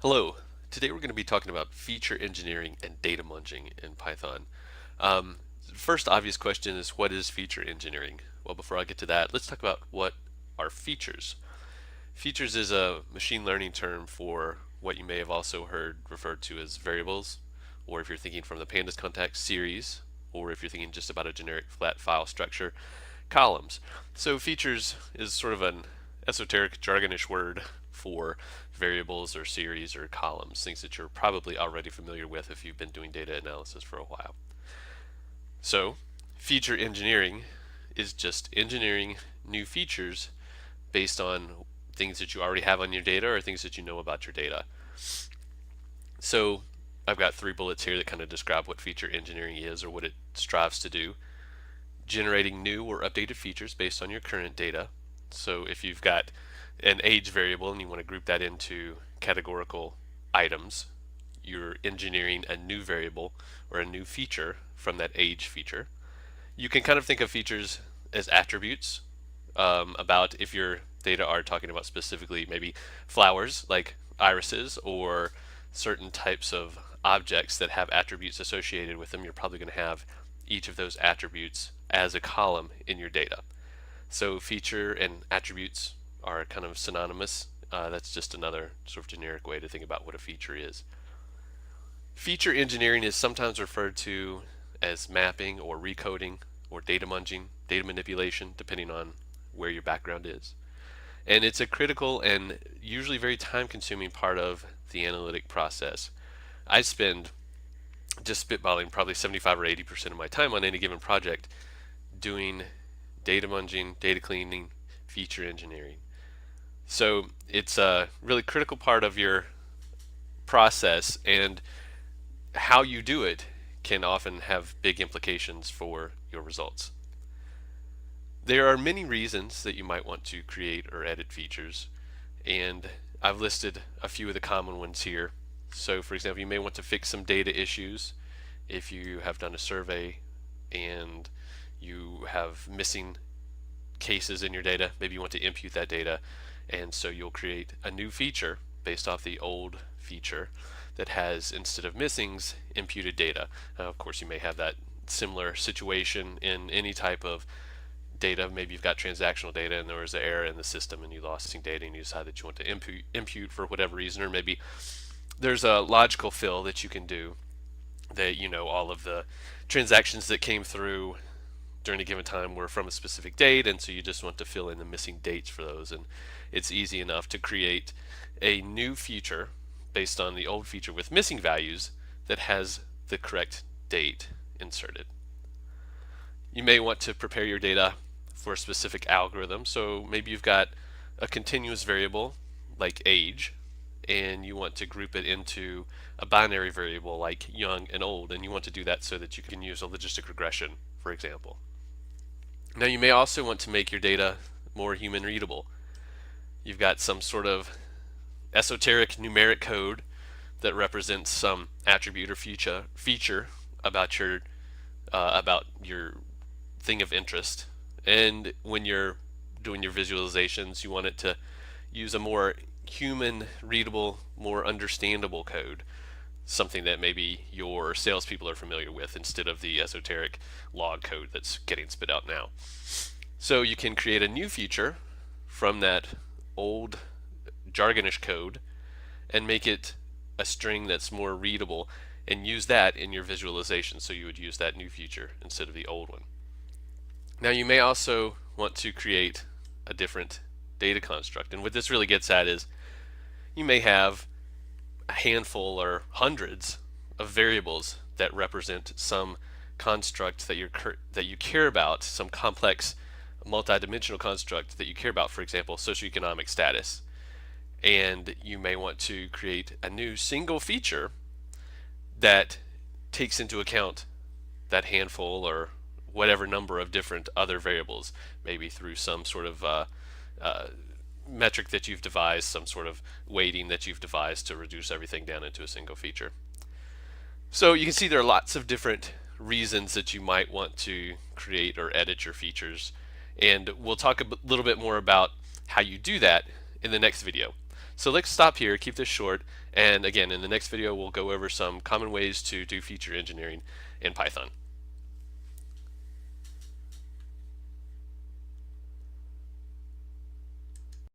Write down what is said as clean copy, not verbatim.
Hello. Today we're going to be talking about feature engineering and data munging in Python. Um, First obvious question is, what is feature engineering? Well, before I get to that, let's talk about what are features. Features is a machine learning term for what you may have also heard referred to as variables, or if you're thinking from the pandas context, series, or if you're thinking just about a generic flat file structure, columns. So features is sort of an esoteric jargonish word for variables or series or columns, things that you're probably already familiar with if you've been doing data analysis for a while. So feature engineering is just engineering new features based on things that you already have on your data or things that you know about your data. So I've got 3 bullets here that kind of describe what feature engineering is or what it strives to do. Generating new or updated features based on your current data. So if you've got an age variable and you want to group that into categorical items, you're engineering a new variable or a new feature from that age feature. You can kind of think of features as attributes, about if your data are talking about specifically maybe flowers like irises or certain types of objects that have attributes associated with them, you're probably going to have each of those attributes as a column in your data. So feature and attributes are kind of synonymous. That's just another sort of generic way to think about what a feature is. Feature engineering is sometimes referred to as mapping or recoding or data munging, data manipulation, depending on where your background is. And it's a critical and usually very time-consuming part of the analytic process. I spend, just spitballing, probably 75 or 80% of my time on any given project doing data munging, data cleaning, feature engineering. So it's a really critical part of your process, and how you do it can often have big implications for your results. There are many reasons that you might want to create or edit features, and I've listed a few of the common ones here. So for example, you may want to fix some data issues if you have done a survey and you have missing cases in your data. Maybe you want to impute that data, and so you'll create a new feature based off the old feature that has, instead of missings, imputed data. Of course, you may have that similar situation in any type of data. Maybe you've got transactional data and there was an error in the system and you lost some data and you decide that you want to impute for whatever reason, or maybe there's a logical fill that you can do that you know all of the transactions that came through during a given time were from a specific date, and so you just want to fill in the missing dates for those, and it's easy enough to create a new feature based on the old feature with missing values that has the correct date inserted. You may want to prepare your data for a specific algorithm, so maybe you've got a continuous variable like age and you want to group it into a binary variable like young and old, and you want to do that so that you can use a logistic regression, for example. Now you may also want to make your data more human readable. You've got some sort of esoteric numeric code that represents some attribute or feature about your thing of interest, and when you're doing your visualizations you want it to use a more human readable, more understandable code, something that maybe your salespeople are familiar with instead of the esoteric log code that's getting spit out now. So you can create a new feature from that old jargonish code and make it a string that's more readable and use that in your visualization. So you would use that new feature instead of the old one. Now you may also want to create a different data construct, and what this really gets at is you may have a handful or hundreds of variables that represent some construct that you care about, some complex multidimensional construct that you care about, for example socioeconomic status, and you may want to create a new single feature that takes into account that handful or whatever number of different other variables, maybe through some sort of metric that you've devised, some sort of weighting that you've devised to reduce everything down into a single feature. So you can see there are lots of different reasons that you might want to create or edit your features, and we'll talk a little bit more about how you do that in the next video. So let's stop here, keep this short, and again, in the next video, we'll go over some common ways to do feature engineering in Python.